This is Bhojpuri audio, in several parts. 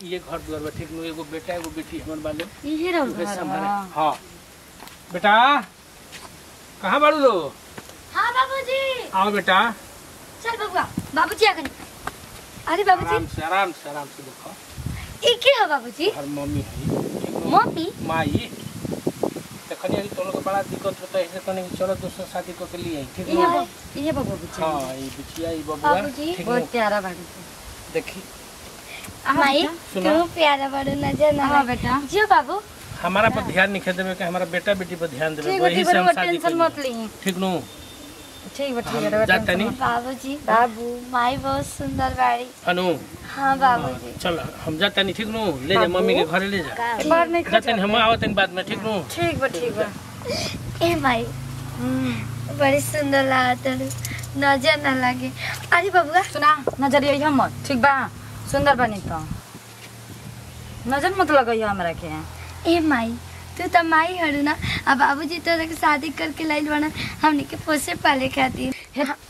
ये घर द्वार बा ठीक नु एगो बेटा एगो बेटी हमर बाले इहे रहो घर। हां बेटा कहां बाड़ू लो? हां बाबूजी आओ बेटा। चल बबुआ बाबूजी आ गए। अरे बाबूजी आराम से देखो ई के है बाबूजी? और मम्मी है। मम्मी माई तखनी अभी तो लोग बड़ा दिक्कत होता है, इसलिए कने चलो दोस्तों शादी को के लिए ठीक है। ये बाबूजी हां ये बिटिया ये बबुआ ठीक बहुत प्यारा बाड़ी। देखी माई तू प्यारा बाड़ू नजर ना। हां बेटा जियो बाबू हमारा पर ध्यान नहीं देवे के हमारा बेटा बेटी पर ध्यान देवे, वही से हम शादी टेंशन मत ली। ठीक नु ठीक है जाता नहीं। बाबूजी बाबू माई बहुत सुंदर बाड़ी। अनु हां बाबूजी चल हम जाता नहीं ठीक नु ले जा मम्मी के घरे ले जा। बाहर नहीं जाते नहीं हम आवत नहीं बाद में ठीक नु। ठीक बा ए माई बड़ी सुंदर लागत है, नजर ना लगे। अरे बबुआ सुना नजर यही हम ठीक बा सुंदर बनी तो नजर मत लगाई हमरा के। ए माई तू तो माई हड़ू ना, अब बाबूजी तोरा के शादी करके लाइल बना हमने के पोसे पाले खातिर।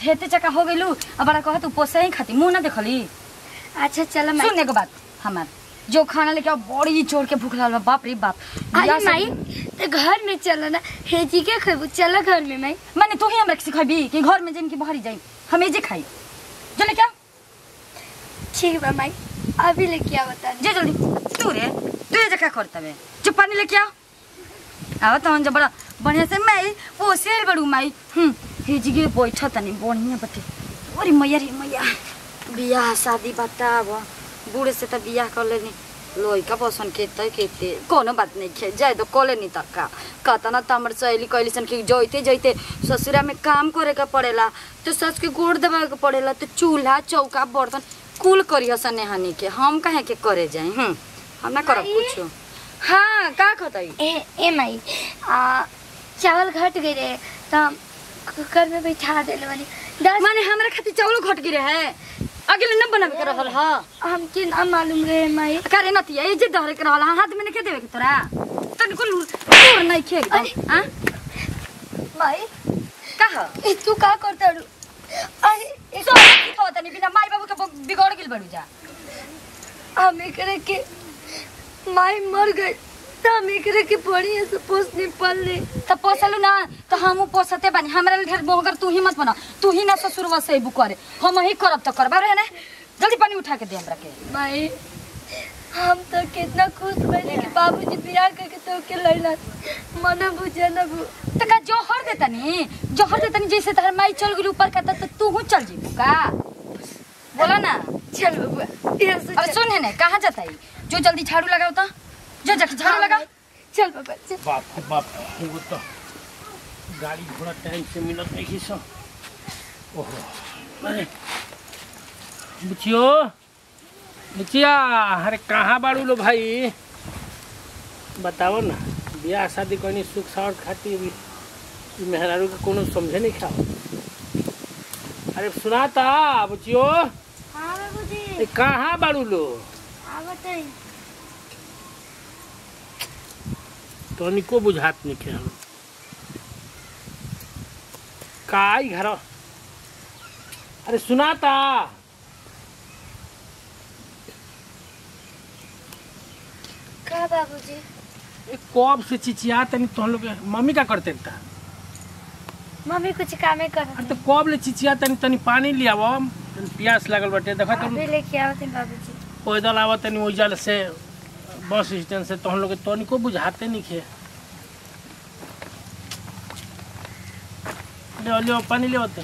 हेते चका हो गइलू अब बड़ा कह तू पोसे ही खाती मुंह ना देखली। अच्छा चलो माई सुनने के बात हमार जो खाना लेके आओ बड़ी चोर के भूख लागल बाप रे बाप। अरे माई तो घर में चलो ना हेजी के खेबू चलो घर में माई। माने तू ही हमरा के सिखाबी कि घर में जेम की बाहर जाई हम जे खाई जो ले क्या। ठीक बा माई अभी लेके आ बता जे जल्दी तू रे तू ये क्या करता बे जो पानी लेके आओ आवा तो हम बड़ा बढ़िया से माई वो शेर बड़ू माई हेजी के बैठा तनी बढ़िया बटे। अरे मैया रे मैया बियाह शादी बताब बूढ़े से तो बियाह कर लेनी लइका पसंद केते कोनो बात नहीं खे जाए तो कले नहीं तक कहता ना तो हमारे सहेली कहली सन कि जैते ससुरा में काम करे का पड़ेला तो सस के गोड़ दबा के पड़ेला तो चूल्हा चौका बर्तन कुल करिया सने हानि के हम कहे के करे जाए हम ना करब कुछ। हाँ का खतई ए माई चावल घट गए रे तो कुकर में बैठा देले वाली माने हमरा खातिर चावल घट गिरे है अगले न बनावे के रहल ह हम के ना मालूम रे माई। करे नती ए जे धरे के रहल हाथ में नहीं देवे के तोरा तन कुल तोर नहीं खे एकदम। हां माई का ए तू का करता रू? अरे सो तो तनी बिना माई बाबू के बिगड़ गेल बड़ू जा। हम एकरे के माई मर गई तो हम एकरे के बढ़िया से पोसने पड़ले तो पोसलू ना तो हम पोसते बानी हमरा ढेर मोहगर तू ही मत बना तू ही ना ससुर वसे बु करे हम ही करब तो करबा रे ना जल्दी पानी उठा के दे हमरा के। माई हम तो कितना खुश भइले कि बाबूजी बियाह करके तो के लैला मना बुझे ना बु तो का जोहर देतनी जैसे तार माई चल गेली ऊपर का तो तू हूं चल जीबू का बोला ना। चल बबुआ ये से अब सुन है ना कहां जाता है जो जल्दी झाड़ू लगाओ तो जो जाके झाड़ू लगा। चल बाबा चल। बाप वो तो गाड़ी घोड़ा टाइम से मिलत नहीं सो। ओहो अरे बुचिया अरे कहाँ बाड़ू लो भाई बताओ ना ब्याह शादी करनी सुख सावर खाती मेहरारू के कोनो समझे नहीं खाओ। अरे सुना था बुचियो। हां बाबूजी कहाँ बाड़ू लो आवत है तो निको बुझात नहीं खे हम काई घर। अरे सुना था का बाबूजी कब से चिचिया तनी तो लोग मम्मी का करते था। मम्मी कुछ कामे कर। अरे तो कब ले चिचिया तनी तनी पानी ले आवो प्यास लागल बटे देखा तुम अभी लेके आवत बाबूजी पैदल आवत तनी ओइजल से बस स्टैंड से तो हम लोग तो निको बुझाते नहीं खे। ले पानी ले होते।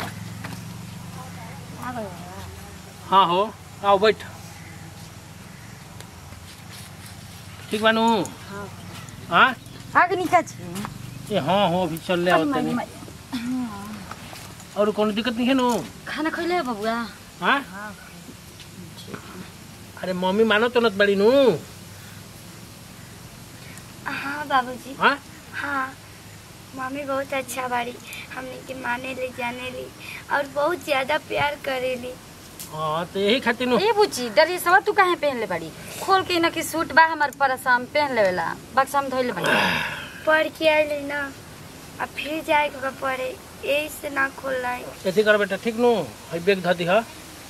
हाँ हो आओ बैठ ठीक बानू। हाँ आगे निका ये हाँ हो अभी चल ले होते नहीं और कोनो दिक्कत नहीं है नो खाना खइले बबुआ। हाँ अरे मम्मी मानो तो नत बड़ी नू। हाँ बाबूजी हाँ हाँ मम्मी बहुत अच्छा बाड़ी हमने के माने ले जाने ली और बहुत ज्यादा प्यार करेली। हाँ तो यही खातिर नु ए बुची ड्रेस सब तू काहे पहन ले बड़ी खोल के ना कि सूट बा हमर परसाम पहन लेवेला बक्सा में धइले बड़ी पढ़ के आइले ना अब फिर जाए के पड़े यही से ना खोल रहा है। ऐसे कर बेटा ठीक नु हई बैग ध दी हा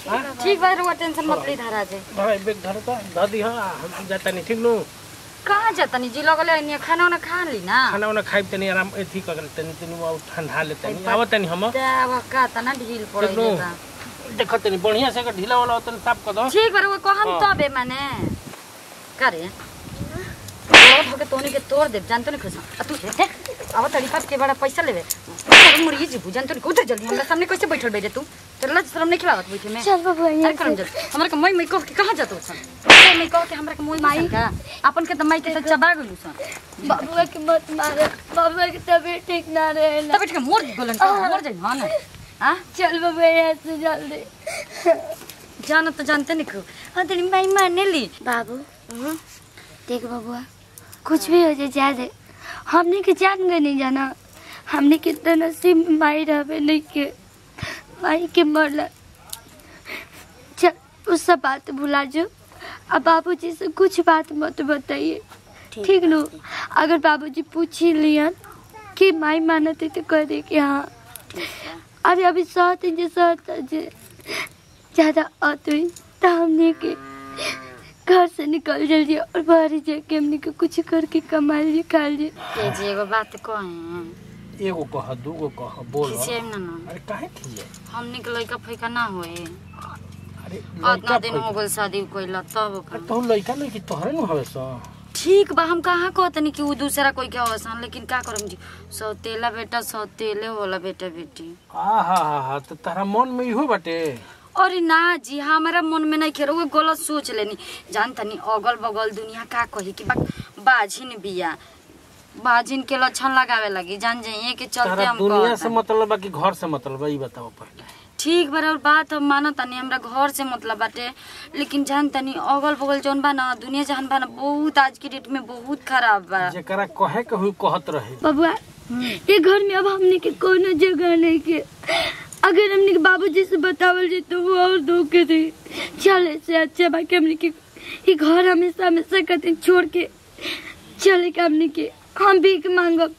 ठीक बा रुआ टेंशन मत ली धरा जे भाई बेग धर तो दादी हां हम जाता नहीं ठीक नु कहाँ जाता नहीं जी लगले नहीं खाना ना खा ली ना खाना वाना खाइब तनी आराम एथी कर तनी तनी वो ठंडा ले तनी आवत तनी हम देवा का तना ढील पड़े देता देखत तनी बढ़िया से ढीला वाला तनी साफ कर दो ठीक बा रुआ को हम तबे माने करे होके तोनी के तोड़ दे जानतो नहीं खुश तू देख अब तड़ी पाप के बड़ा पैसा लेवे मुर्गी जीबू जानतो नहीं उधर जल्दी हमरा सामने कैसे बैठल बे तू तेरे लाज शर्म नहीं खिलावत बैठे में चल बाबू अरे करम जल्दी हमरा के मई कह के कहां जातो सन मई कह के हमरा के मोई माई का अपन के त मई के त चबा गेलू सन बाबू के मत मारे बाबू के तबीयत ठीक ना रहे ना तबीयत के मोर गोलन का मोर जाई हां ना हां चल बाबू यहाँ से जल्दी जानो तो जानते नहीं को हां तेरी मई माने ली बाबू देख बाबू कुछ भी हो जाए जादे हमने के जान गए नहीं जाना हमने कितना नसीब में माई रहे नहीं के माई के मरला चल उस सब बात भुला जो अब बाबूजी से कुछ बात मत बताइए ठीक नो अगर बाबूजी पूछ ही लिया कि माई मानते तो कह दे कि हाँ अरे अभी सहते ज्यादा अत हुई तो हमने के घर से निकल जाइए और बाहर जाके हमने को कुछ करके कमा लीजिए खा लीजिए जी एगो बात कहे एगो कह दूगो कह बोल किसी ना ना अरे काहे किए हमने के लइका फइका ना होए अरे उतना दिन हो गइल शादी कइला तब तो लइका नहीं कि तोहरे न हवे स ठीक बा हम कहाँ कहतनी कि वो दूसरा कोई के हसन लेकिन का करम जी सौतेला बेटा सौतेले होला बेटा बेटी आहा तो तारा मन में इहो बाटे अरे ना जी हमारा मन में नहीं खेरो वो गलत सोच लेनी जानता नहीं अगल बगल दुनिया का कही कि बाजिन बिया बाजिन के लक्षण लगावे लगी जान जाइए कि चलते हम दुनिया से मतलब बाकी घर से मतलब ई बताओ पहले ठीक बराबर बात हम मानो तनी हमरा घर से मतलब बाटे लेकिन जान तनी अगल बगल जोन बा ना दुनिया जहान बा ना बहुत आज की डेट में बहुत खराब बा जेकरा कहे के हुई कहत रहे बबुआ ये घर में अब हमने के कोनो जगह नहीं के अगर हमने के बाबूजी से बतावल जे तो वो और धोखे दे चले से अच्छा बाकी हमने के ये घर हमेशा कते छोड़ के चले के हमने के हम भीख मांगब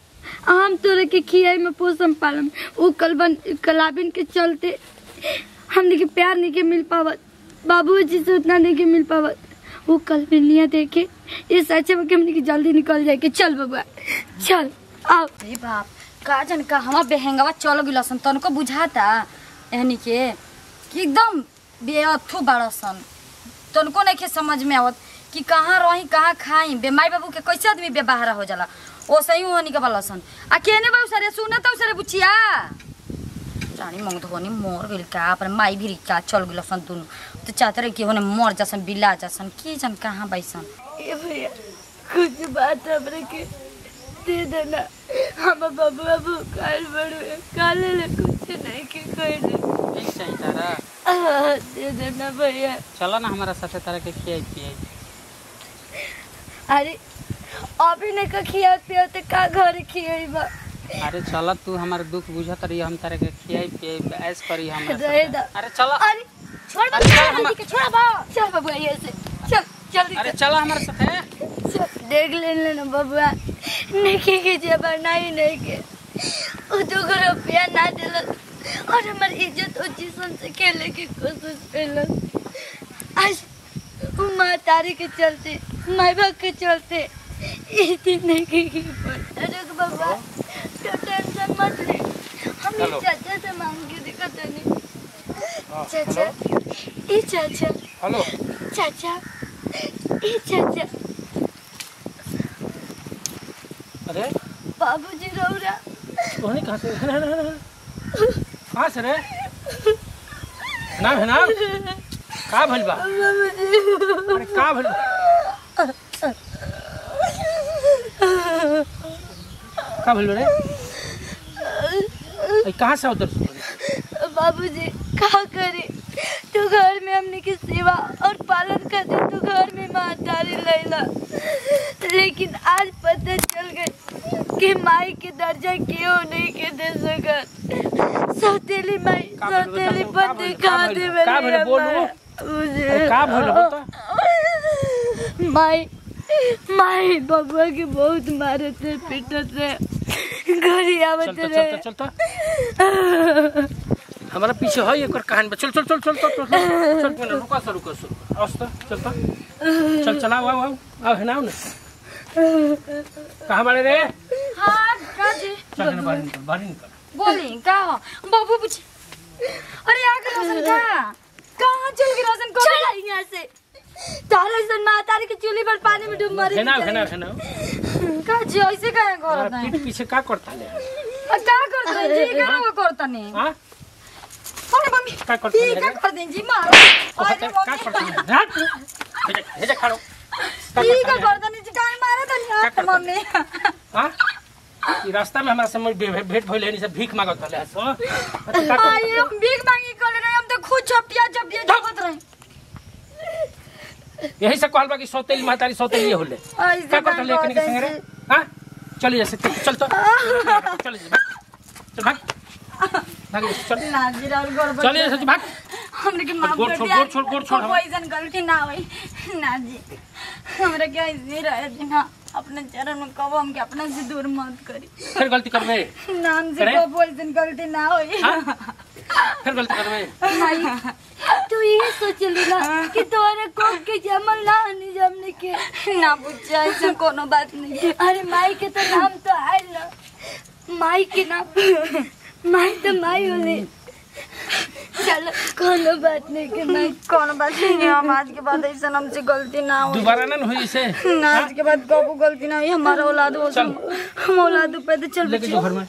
हम तोरे के खियाई में पोषण पालम वो कलाबिन के चलते हमने के प्यार नहीं के मिल पावत बाबूजी से उतना नहीं के मिल पावत वो कलबिनिया देखे ये सच्चे में हमने के जल्दी निकल जाए के चल बबुआ चल आओ बाप का जन का हमार बेहंगवा चल गिलसन तनको बुझाता एहनी के कि एकदम बेअथु बाड़सन तनको नहीं के समझ में आवत कि कहाँ रही कहाँ खाई बेमाई बाबू के कैसे आदमी बेबाहरा हो जाला ओ सही होनी के बालसन आ केने बाबू सरे सुनत हो सरे बुचिया जानी मंग धोनी मोर गेल का पर माई भी का चल गिलसन दुनु तो चाहते रहे कि होने मर जासन बिला जासन की जन कहाँ बैसन ए भैया कुछ बात हमरे के दे देना हम बाबू काल बड़े काले ले कुछ नहीं के कहले ठीक सही तारा दे देना भैया चलो ना हमारा साथे तारा के खियाई पियाई अरे अभी नहीं का खिया पिया तो का घर खियाई बा अरे चल तू हमारे दुख बुझत रही हम तारे के खियाई पियाई ऐस करी हम रहे दा अरे चलो अरे छोड़ बा जल्दी के छोड़ बा चल बाबू ये से चल जल्दी अरे चलो हमारे साथे देख लेना बबुआ नहीं के जबर नहीं के वो तो रुपया ना दिल और हमारी इज्जत और जिसन से खेले की कोशिश कैल आज माँ तारी के चलते माई बाप के चलते नहीं की रुक बबुआ तो टेंशन मत ले हम चाचा से मांग के दिक्कत नहीं चाचा ये चाचा हेलो चाचा ये चाचा अरे बाबूजी रौरा तोहनी कहाँ से कहाँ से रे ना है ना का भइल बा अरे का भइल का भइल रे कहाँ से उधर बाबूजी क्या करे तू घर में हमने की सेवा और पालन करते तू घर में मातारी लैला लेकिन आज पता चल गई कि माई के दर्जा क्यों नहीं के दे सकत सौतेली माई सौतेली पति खा दे मेरे मुझे का भइल बता माई बबुआ के बहुत मारे थे पीटे थे घरी आवते रहे चलता हमारा पीछे है एक और कहानी। चल चल चल चल चल चल चल चल रुका सर रुका सर औस्त चल तो चल चला आओ आओ आओ है ना आओ ना कहाँ बड़े रे? हाँ का जी चल ना बाहर निकल बोली का हो बाबू पूछे। अरे आ गए रोशन का कहाँ चल गए रोशन को चल यहाँ से तारा सन मातारी के चूल्हे पर पानी में डूब मरे। है ना का जी ऐसे काहे करत है? पीठ पीछे का करता ले? का करत है जी? का वो करत नहीं? हां अरे मम्मी का करता ठीक ले? है कर दे जी मार। अरे का करता ले? रात हे जा खाड़ो ठीक है कर दे जी काहे मारे तो नहीं मम्मी। हां ई रास्ता में हमारा समय भेंट भइले नहीं सब भीख मांगत रहले सो। आई हम भीख मांगी कर रहे हम तो खुद छपिया जगत रहे। यही से कहल बा कि सौतेली महतारी सौतेली होले का करता ले कनी के संगे रे? हां चल जैसे चल तो चल चल भाग भाग चल ना जी राउर गड़बड़ चल जैसे भाग हमरे के माफ कर दिया। गोड़ छोड़ कोई गलती ना होई ना जी हमरे के ऐसे रहे जी ना अपने चरण में कब हम के अपना से दूर मत करी। फिर गलती करबे नाम से कब ऐसे गलती ना होई। फिर गलती करबे भाई तू ये सोचली ना कि तोरे कोक के जमल ना नहीं जमने के ना बुझा ऐसा कोनो बात नहीं। अरे माई के तो नाम तो आयल ना माई के नाम माई तो माई होले। चलो कोनो बात नहीं के नहीं कोनो बात नहीं हम आज के बाद ऐसा हमसे गलती ना हो दोबारा ना होई इसे ना आज के बाद कबू गलती ना हुई हमारा औलाद हो चल हम औलाद पैदा चल लेके जो घर में